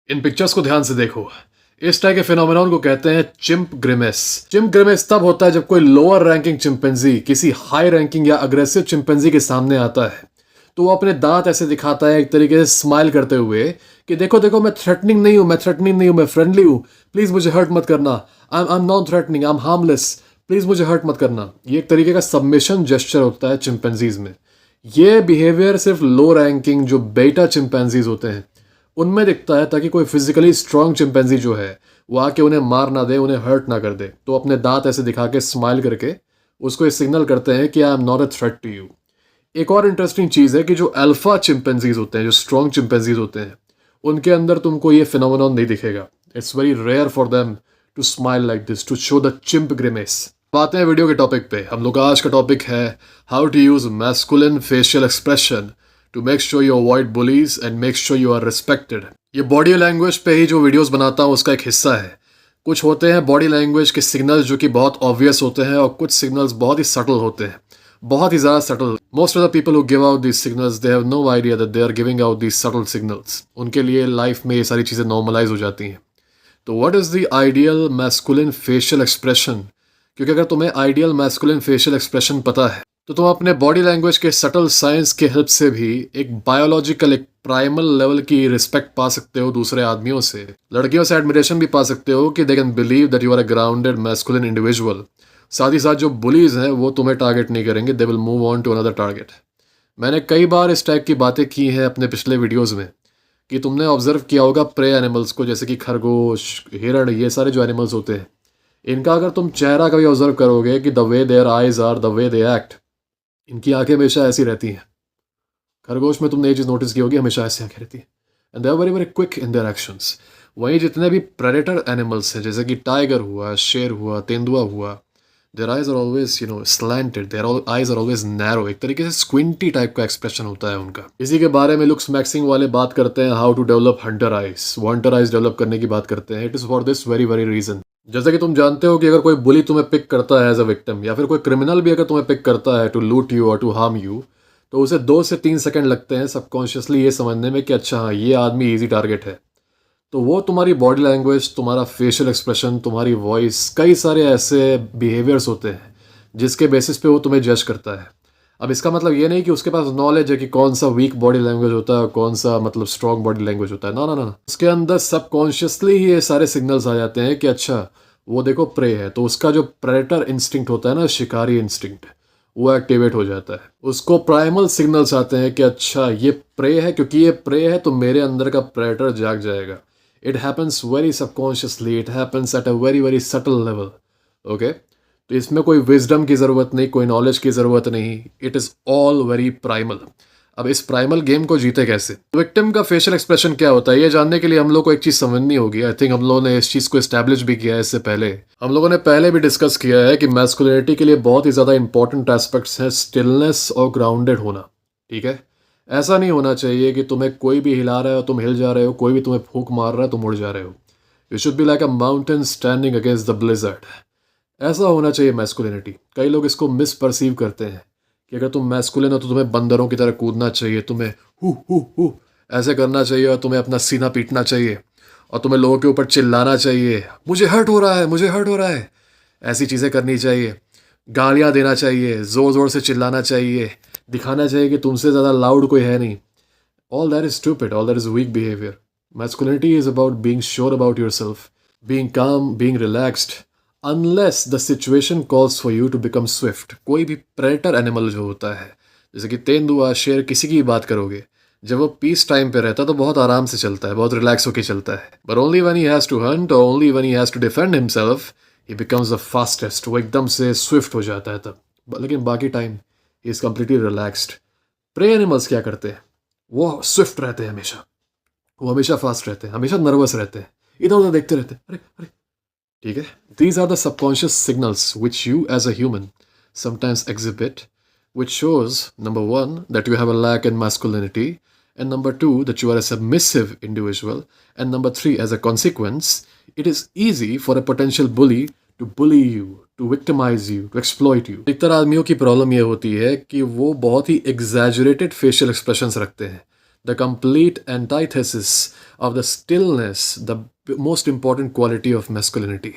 इन pictures को ध्यान से देखो। इस टाइप के फिनोमेनॉन को कहते हैं चिंप ग्रिमेस। चिंप ग्रिमेस तब होता है जब कोई लोअर रैंकिंग चिंपैंजी किसी हाई रैंकिंग या अग्रेसिव चिंपैंजी के सामने आता है तो वो अपने दांत ऐसे दिखाता है एक तरीके से स्माइल करते हुए कि देखो देखो मैं थ्रेटनिंग नहीं हूं, मैं थ्रेटनिंग नहीं हूं, मैं फ्रेंडली हूं, प्लीज मुझे हर्ट मत करना, आई am not threatening, I am harmless, please मुझे हर्ट मत करना। ये एक तरीके का सबमिशन जेस्चर होता है चिंपैंजीज में। ये बिहेवियर सिर्फ लो रैंकिंग जो बेटा चिंपैंजीज होते हैं उनमें दिखता है, ताकि कोई फिजिकली स्ट्रांग चिंपैंजी जो है वो आके उन्हें मार ना दे, उन्हें हर्ट ना कर दे, तो अपने दांत ऐसे दिखा के स्माइल करके उसको ये सिग्नल करते हैं कि I am not a threat to you. एक और इंटरेस्टिंग चीज़ है कि जो अल्फा चिंपैंजीज होते हैं, जो स्ट्रॉन्ग चिंपैंजीज होते हैं, उनके अंदर तुमको ये फिनोमेनॉन नहीं दिखेगा। It's very rare for them to smile like this, to show the chimp grimace. बात है वीडियो के टॉपिक पे। हम लोग का आज का टॉपिक है how to use masculine facial expression to make sure you avoid bullies and make sure you are respected. ये बॉडी लैंग्वेज पे ही जो वीडियोस बनाता हूँ उसका एक हिस्सा है। कुछ होते हैं बॉडी लैंग्वेज के सिग्नल्स जो कि बहुत ऑब्वियस होते हैं और कुछ सिग्नल्स बहुत ही सटल होते हैं, बहुत ही ज़्यादा subtle. Most of the people who give out these signals they have no idea that they are giving out these subtle signals. उनके लिए लाइफ में ये सारी चीज़ें नॉर्मलाइज हो जाती हैं। तो what is the ideal masculine facial expression? क्योंकि अगर तुम्हें आइडियल मैस्कुलिन फेशियल एक्सप्रेशन पता है तो तुम अपने बॉडी लैंग्वेज के सटल साइंस के हेल्प से भी एक बायोलॉजिकल, एक प्राइमल लेवल की रिस्पेक्ट पा सकते हो दूसरे आदमियों से। लड़कियों से एडमिरेशन भी पा सकते हो कि they can believe that you are a grounded masculine individual. साथ ही साथ जो बुलीज हैं वो तुम्हें टारगेट नहीं करेंगे, they will move on to another target. मैंने कई बार इस टाइप की बातें की हैं अपने पिछले वीडियोस में कि तुमने ऑब्जर्व किया होगा प्रे एनिमल्स को, जैसे कि खरगोश, हिरण, ये सारे जो एनिमल्स होते हैं, इनका अगर तुम चेहरा कभी ऑब्जर्व करोगे कि the way their eyes are, the way they act, इनकी आंखें हमेशा ऐसी रहती हैं। खरगोश में तुमने ये चीज़ नोटिस की होगी, हमेशा ऐसी आंखें रहती हैं and they are very very quick in their actions. वहीं जितने भी प्रेडेटर एनिमल्स हैं जैसे कि टाइगर हुआ, शेर हुआ, तेंदुआ हुआ, their eyes are always slanted, their eyes are always narrow, एक तरीके से स्क्विंटी टाइप का एक्सप्रेशन होता है उनका। इसी के बारे में लुक्स मैक्सिंग वाले बात करते हैं how to develop hunter eyes, वांटर आइज डेवलप करने की बात करते हैं। It is for this very very reason. जैसे कि तुम जानते हो कि अगर कोई बुली तुम्हें पिक करता है एज अ विक्टिम, या फिर कोई क्रिमिनल भी अगर तुम्हें पिक करता है टू लूट यू और टू हार्म यू, तो उसे 2 से 3 सेकंड लगते हैं सबकॉन्शियसली ये समझने में कि अच्छा हाँ ये आदमी इजी टारगेट है। तो वो तुम्हारी बॉडी लैंग्वेज, तुम्हारा फेशियल एक्सप्रेशन, तुम्हारी वॉइस, कई सारे ऐसे बिहेवियर्स होते हैं जिसके बेसिस पे वो तुम्हें जज करता है। अब इसका मतलब ये नहीं कि उसके पास नॉलेज है कि कौन सा वीक बॉडी लैंग्वेज होता है, कौन सा मतलब स्ट्रॉन्ग बॉडी लैंग्वेज होता है। ना ना ना, उसके अंदर सबकॉन्शियसली ही ये सारे सिग्नल्स आ जाते हैं कि अच्छा वो देखो प्रे है, तो उसका जो प्रेडेटर इंस्टिंक्ट होता है ना, शिकारी इंस्टिंक्ट, वो एक्टिवेट हो जाता है। उसको प्राइमल सिग्नल्स आते हैं कि अच्छा ये प्रे है, क्योंकि ये प्रे है तो मेरे अंदर का प्रेडेटर जाग जाएगा। It happens very subconsciously, it happens at a very very subtle level. Okay, तो इसमें कोई विजडम की ज़रूरत नहीं, कोई नॉलेज की ज़रूरत नहीं, it is all very primal. अब इस प्राइमल गेम को जीते कैसे? विक्टिम का फेशियल एक्सप्रेशन क्या होता है ये जानने के लिए हम लोग को एक चीज़ समझनी होगी। आई थिंक हम लोगों ने इस चीज़ को एस्टैब्लिश भी किया है इससे पहले। हम लोगों ने पहले भी डिस्कस किया है कि मैस्कुलिनिटी के लिए बहुत ही ज़्यादा इंपॉर्टेंट एस्पेक्ट्स हैं स्टिलनेस और ग्राउंडेड होना। ठीक है, ऐसा नहीं होना चाहिए कि तुम्हें कोई भी हिला रहा है और तुम हिल जा रहे हो, कोई भी तुम्हें फूंक मार रहा है तुम उड़ जा रहे हो। You should be like a mountain standing against the blizzard. ऐसा होना चाहिए मैस्कुलिनिटी। कई लोग इसको मिस परसीव करते हैं कि अगर तुम मैस्कुलिन हो तो तुम्हें बंदरों की तरह कूदना चाहिए, तुम्हें हु ऐसे करना चाहिए, और तुम्हें अपना सीना पीटना चाहिए, और तुम्हें लोगों के ऊपर चिल्लाना चाहिए, मुझे हर्ट हो रहा है, मुझे हर्ट हो रहा है, ऐसी चीज़ें करनी चाहिए, गालियाँ देना चाहिए, ज़ोर ज़ोर से चिल्लाना चाहिए, दिखाना चाहिए कि तुमसे ज़्यादा लाउड कोई है नहीं। All that is stupid, all that is weak behaviour. Masculinity is about being sure about yourself, being calm, being relaxed, unless the situation calls for you to become swift. कोई भी प्रेडेटर एनिमल जो होता है, जैसे कि तेंदुआ, शेर, किसी की बात करोगे, जब वो पीस टाइम पे रहता है तो बहुत आराम से चलता है, बहुत रिलैक्स होकर चलता है। But only when he has to hunt, और only when he has to defend himself, he becomes the fastest. वो एकदम से स्विफ्ट हो जाता है तब, लेकिन बाकी time he is completely relaxed. Prey animals क्या करते हैं? वो स्विफ्ट रहते हैं हमेशा, वो हमेशा फास्ट रहते हैं, हमेशा नर्वस रहते हैं, इधर उधर देखते रहते हैं, अरे अरे। ठीक है, these are the subconscious signals which you as a human sometimes exhibit, which shows number 1 that you have a lack in masculinity, and number 2 that you are a submissive individual, and number 3 as a consequence it is easy for a potential bully to bully you, to victimize you, to exploit you। अधिकतर आदमियों की problem ये होती है कि वो बहुत ही एग्जैजुरेटेड facial expressions रखते हैं, the complete antithesis of the stillness, the most important quality of masculinity.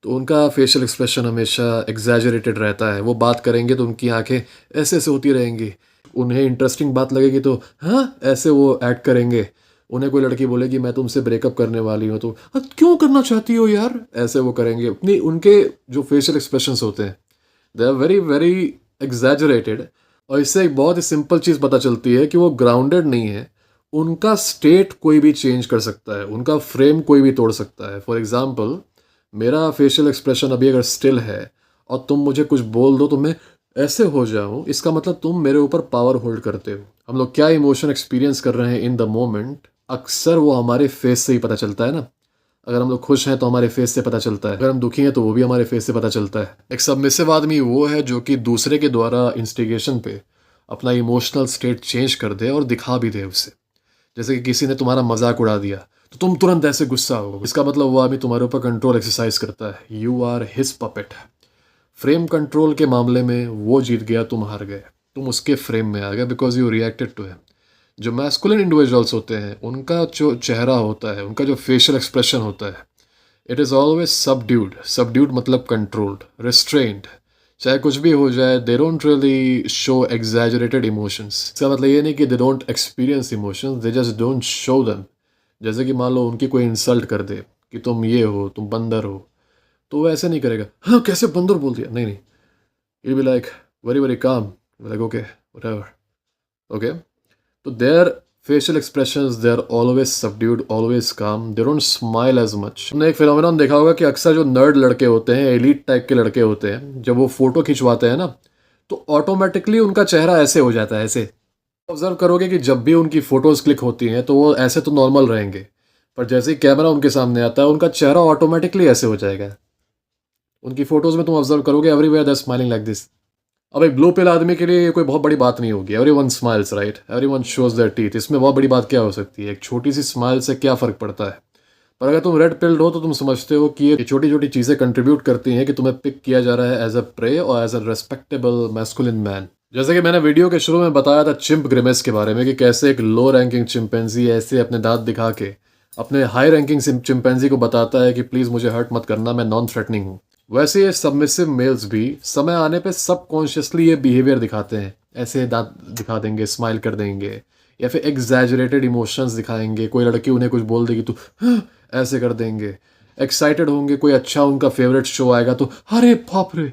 तो उनका फेशियल एक्सप्रेशन हमेशा एग्जैजरेटेड रहता है। वो बात करेंगे तो उनकी आंखें ऐसे ऐसे होती रहेंगी। उन्हें इंटरेस्टिंग बात लगेगी तो हाँ ऐसे वो एक्ट करेंगे। उन्हें कोई लड़की बोलेगी मैं तुमसे ब्रेकअप करने वाली हूँ तो क्यों करना चाहती हो यार, ऐसे वो करेंगे। अपनी उनके जो फेशियल एक्सप्रेशंस होते हैं they are very very exaggerated. और इससे एक बहुत ही सिंपल चीज़ पता चलती है कि वो ग्राउंडेड नहीं है। उनका स्टेट कोई भी चेंज कर सकता है, उनका फ्रेम कोई भी तोड़ सकता है। फॉर एग्जाम्पल मेरा फेशियल एक्सप्रेशन अभी अगर स्टिल है और तुम मुझे कुछ बोल दो तो मैं ऐसे हो जाऊं, इसका मतलब तुम मेरे ऊपर पावर होल्ड करते हो। हम लोग क्या इमोशन एक्सपीरियंस कर रहे हैं इन द मोमेंट, अक्सर वो हमारे फेस से ही पता चलता है ना। अगर हम लोग खुश हैं तो हमारे फेस से पता चलता है, अगर हम दुखी हैं तो वो भी हमारे फेस से पता चलता है। एक सबमिसिव आदमी वो है जो कि दूसरे के द्वारा इंस्टिगेशन पे अपना इमोशनल स्टेट चेंज कर दे और दिखा भी दे उसे। जैसे कि किसी ने तुम्हारा मजाक उड़ा दिया तो तुम तुरंत ऐसे गुस्सा हो, इसका मतलब वो आदमी तुम्हारे ऊपर कंट्रोल एक्सरसाइज करता है। You are his puppet. Frame control के मामले में वो जीत गया, तुम हार गए। तुम उसके फ्रेम में आ गए because you reacted to him. जो मैस्कुलिन इंडिविजुअल्स होते हैं उनका जो चेहरा होता है, उनका जो फेशियल एक्सप्रेशन होता है, it is always subdued. Subdued मतलब कंट्रोल्ड, रिस्ट्रेंड। चाहे कुछ भी हो जाए, they don't really show exaggerated emotions. इसका मतलब ये नहीं कि they don't experience emotions, they just don't show them. जैसे कि मान लो उनकी कोई इंसल्ट कर दे कि तुम ये हो, तुम बंदर हो, तो वो ऐसे नहीं करेगा हाँ कैसे बंदर बोल दिया, नहीं नहीं। It be like very very काम, लाइक ओके व्हाटएवर, ओके। तो there facial expressions, they are always subdued, always calm, they don't smile as much। हमने एक फिनोमेनन देखा होगा कि अक्सर जो नर्ड लड़के होते हैं, एलीट टाइप के लड़के होते हैं, जब वो फोटो खिंचवाते हैं ना तो ऑटोमेटिकली उनका चेहरा ऐसे हो जाता है, ऐसे। ऑब्जर्व करोगे कि जब भी उनकी फोटोज क्लिक होती हैं तो वो ऐसे तो नॉर्मल रहेंगे, पर जैसे ही कैमरा उनके सामने आता है उनका चेहरा ऑटोमेटिकली ऐसे हो जाएगा। उनकी फोटोज में तुम ऑब्जर्व करोगे everywhere they smiling like this. अब एक ब्लू पिल आदमी के लिए ये कोई बहुत बड़ी बात नहीं होगी। Everyone smiles right, everyone shows there teeth. इसमें बहुत बड़ी बात क्या हो सकती है, एक छोटी सी स्माइल से क्या फ़र्क पड़ता है। पर अगर तुम रेड पिल्ड हो तो तुम समझते हो कि ये छोटी छोटी चीज़ें कंट्रीब्यूट करती हैं कि तुम्हें पिक किया जा रहा है एज अ प्रे और as a respectable masculine man. जैसे कि मैंने वीडियो के शुरू में बताया था चिंप ग्रिमेस के बारे में कि कैसे एक लो रैंकिंग चिंपैंजी ऐसे अपने दांत दिखा के अपने हाई रैंकिंग चिंपैंजी को बताता है कि प्लीज़ मुझे हर्ट मत करना, मैं नॉन थ्रेटनिंग हूँ। वैसे ये सबमिसिव मेल्स भी समय आने पे सबकॉन्शियसली ये बिहेवियर दिखाते हैं। ऐसे दांत दिखा देंगे, स्माइल कर देंगे, या फिर एग्जैजरेटेड इमोशंस दिखाएंगे। कोई लड़की उन्हें कुछ बोल देगी तो "हाँ", ऐसे कर देंगे। एक्साइटेड होंगे, कोई अच्छा उनका फेवरेट शो आएगा तो अरे बाप रे,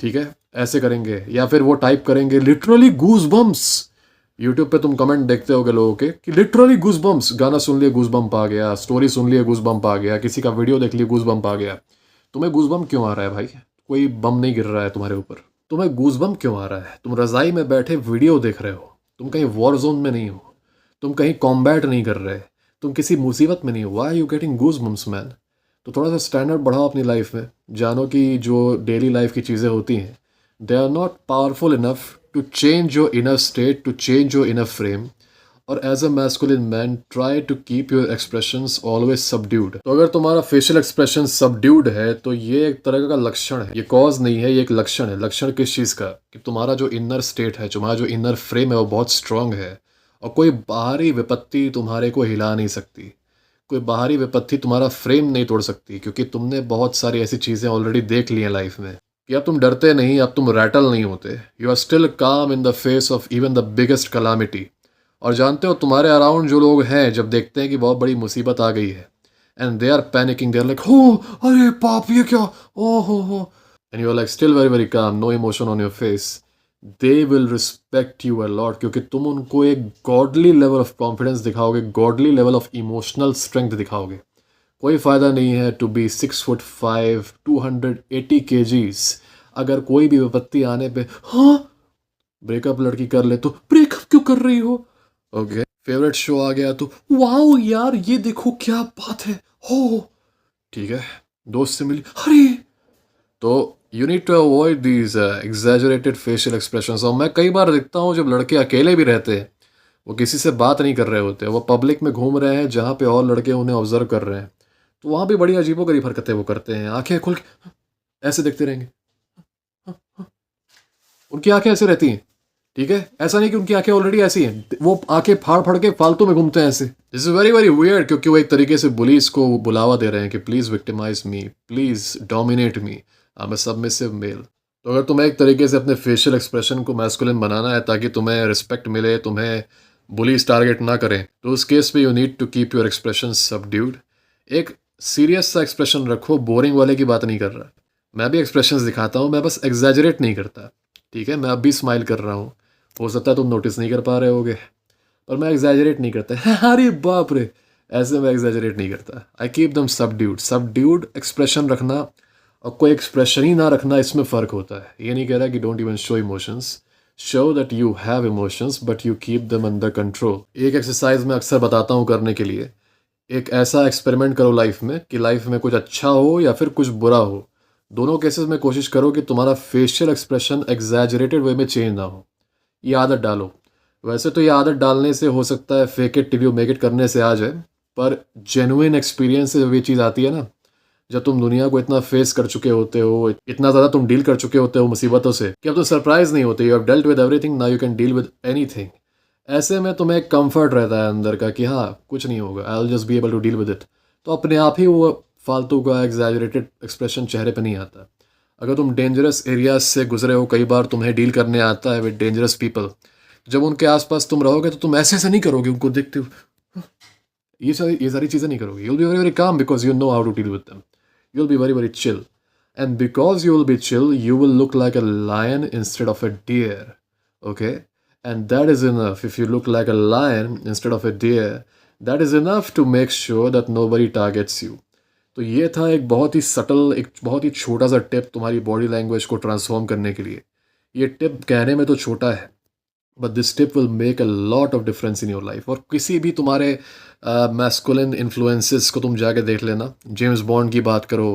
ठीक है ऐसे करेंगे। या फिर वो टाइप करेंगे लिटरली गूज बम्स। यूट्यूब पे तुम कमेंट देखते होगे लोगों के कि लिटरली गूज बम्स, गाना सुन लिए गूज बम्प आ गया, स्टोरी सुन लिए गूज बम्प आ गया, किसी का वीडियो देख लिए गूज बम्प आ गया। तुम्हें गूजबम क्यों आ रहा है भाई? कोई बम नहीं गिर रहा है तुम्हारे ऊपर, तुम्हें गूजबम क्यों आ रहा है? तुम रजाई में बैठे वीडियो देख रहे हो, तुम कहीं वॉर जोन में नहीं हो, तुम कहीं कॉम्बैट नहीं कर रहे, तुम किसी मुसीबत में नहीं हो। Why are you getting goosebumps man? तो थोड़ा सा स्टैंडर्ड बढ़ाओ अपनी लाइफ में। जानो कि जो डेली लाइफ की चीज़ें होती हैं they are not powerful enough to change your inner state, to change your inner frame. और as a masculine man try to keep your expressions always subdued. तो अगर तुम्हारा फेशियल एक्सप्रेशन सबड्यूड है तो ये एक तरह का लक्षण है, ये कॉज नहीं है, ये एक लक्षण है। लक्षण किस चीज़ का? कि तुम्हारा जो इनर स्टेट है, तुम्हारा जो इनर फ्रेम है वो बहुत स्ट्रांग है और कोई बाहरी विपत्ति तुम्हारे को हिला नहीं सकती। कोई बाहरी विपत्ति तुम्हारा फ्रेम नहीं तोड़ सकती, क्योंकि तुमने बहुत सारी ऐसी चीज़ें ऑलरेडी देख ली हैं लाइफ में कि अब तुम डरते नहीं, अब तुम रैटल नहीं होते। यू आर स्टिल काम in the face of even the biggest calamity. और जानते हो तुम्हारे अराउंड जो लोग हैं जब देखते हैं कि बहुत बड़ी मुसीबत आ गई है and they are panicking, they are like हो अरे पाप ये क्या, ओ हो, and you are like still very very calm, no emotion on your face, they will respect you a lot. क्योंकि तुम उनको एक गॉडली लेवल ऑफ कॉन्फिडेंस दिखाओगे, godly level of emotional strength दिखाओगे। कोई फ़ायदा नहीं है टू बी 6'5", 280 kgs। अगर कोई भी विपत्ति आने पे हाँ ब्रेकअप लड़की कर ले तो ब्रेकअप क्यों कर रही हो, ओके फेवरेट शो आ गया तो वाओ यार ये देखो क्या बात है, हो ठीक है दोस्त से मिली अरे। तो you need to avoid these exaggerated facial expressions. और मैं कई बार देखता हूँ जब लड़के अकेले भी रहते हैं, वो किसी से बात नहीं कर रहे होते, वो पब्लिक में घूम रहे हैं जहाँ पे और लड़के उन्हें ऑब्जर्व कर रहे हैं, तो वहाँ भी बड़ी अजीबोगरीब हरकतें वो करते हैं। आंखें खुल के ऐसे देखते रहेंगे, उनकी आंखें ऐसे रहती हैं ठीक है, ऐसा नहीं कि उनकी आंखें ऑलरेडी ऐसी हैं, वो आंखें फाड़ फाड़ के फालतू में घूमते हैं ऐसे। This is very very weird, क्योंकि वो एक तरीके से पुलिस को बुलावा दे रहे हैं कि please victimise me, please dominate me, I am a submissive male. तो अगर तुम्हें एक तरीके से अपने फेशियल एक्सप्रेशन को मैस्कुलिन बनाना है ताकि तुम्हें रिस्पेक्ट मिले, तुम्हें बुलीज टारगेट ना करें, तो उस केस में you need to keep your expression subdued. एक सीरियस सा एक्सप्रेशन रखो, बोरिंग वाले की बात नहीं कर रहा। मैं भी एक्सप्रेशंस दिखाता हूँ, मैं बस एग्जैजरेट नहीं करता। ठीक है, मैं अब भी स्माइल कर रहा हूँ, हो सकता है तुम नोटिस नहीं कर पा रहे होगे, पर मैं एग्जैजरेट नहीं करता। अरे बाप रे, ऐसे मैं एग्जैजरेट नहीं करता। I keep them subdued. Subdued expression रखना और कोई एक्सप्रेशन ही ना रखना, इसमें फ़र्क होता है। ये नहीं कह रहा कि don't even show emotions, show that you have emotions but you keep them under control. एक एक्सरसाइज मैं अक्सर बताता हूँ करने के लिए, एक ऐसा एक्सपेरिमेंट करो लाइफ में कि लाइफ में कुछ अच्छा हो या फिर कुछ बुरा हो, दोनों केसेस में कोशिश करो कि तुम्हारा फेशियल एक्सप्रेशन एग्जैजरेटेड वे में चेंज ना हो। ये आदत डालो। वैसे तो ये आदत डालने से हो सकता है fake it till you make it करने से आ जाए, पर जेन्युइन एक्सपीरियंस से जब ये चीज़ आती है ना, जब तुम दुनिया को इतना फेस कर चुके होते हो, इतना ज़्यादा तुम डील कर चुके होते हो मुसीबतों से कि अब तो सरप्राइज नहीं होते। You have dealt with everything, now you can deal with anything. ऐसे में तुम्हें एक कंफर्ट रहता है अंदर का कि हाँ कुछ नहीं होगा, I will just be able to deal with it. तो अपने आप ही वो फालतू का एग्जैजरेटेड एक्सप्रेशन चेहरे पे नहीं आता। अगर तुम डेंजरस एरियाज से गुजरे हो, कई बार तुम्हें डील करने आता है विद डेंजरस पीपल, जब उनके आसपास तुम रहोगे तो तुम ऐसे नहीं करोगे उनको देखते हो, ये सारी चीज़ें नहीं करोगे। You'll be very very calm because you know how to deal with them. You'll be very, very chill. And because you will be chill, you will look like a lion instead of a deer. Okay? And that is enough. If you look like a lion instead of a deer, that is enough to make sure that nobody targets you. तो ये था एक बहुत ही subtle, एक बहुत ही छोटा सा tip तुम्हारी बॉडी लैंग्वेज को ट्रांसफॉर्म करने के लिए। ये टिप कहने में तो छोटा है, but this tip will make a lot of difference in your life. और किसी भी तुम्हारे मैस्कुलिन इन्फ्लुएंसेस को तुम जाके देख लेना, जेम्स बॉन्ड की बात करो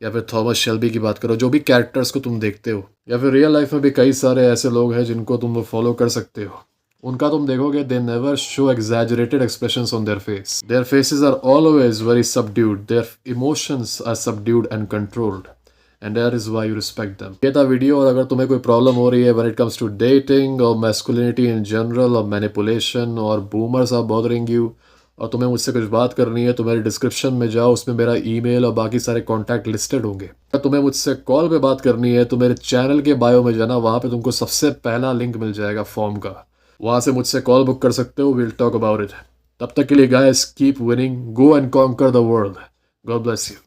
या फिर थॉमस शेल्बी की बात करो, जो भी कैरेक्टर्स को तुम देखते हो, या फिर रियल लाइफ में भी कई सारे ऐसे लोग हैं जिनको तुम फॉलो कर सकते हो, उनका तुम देखोगे they never show exaggerated expressions on their face. Their faces are always very subdued, their emotions are subdued and controlled, and that is why you respect them. ये था वीडियो, और अगर तुम्हें कोई प्रॉब्लम हो रही है when it comes to dating और मैस्कुलिनिटी इन जनरल और मैनिपुलेशन और बूमर्स आर बॉदरिंग यू, और तुम्हें मुझसे कुछ बात करनी है, तो मेरे डिस्क्रिप्शन में जाओ, उसमें मेरा ईमेल और बाकी सारे कॉन्टैक्ट लिस्टेड होंगे। अगर तुम्हें मुझसे कॉल पे बात करनी है तो मेरे चैनल के बायो में जाना, वहाँ पे तुमको सबसे पहला लिंक मिल जाएगा फॉर्म का, वहाँ से मुझसे कॉल बुक कर सकते हो। Will talk about it. तब तक के लिए guys, keep winning, go and conquer the world. God bless you.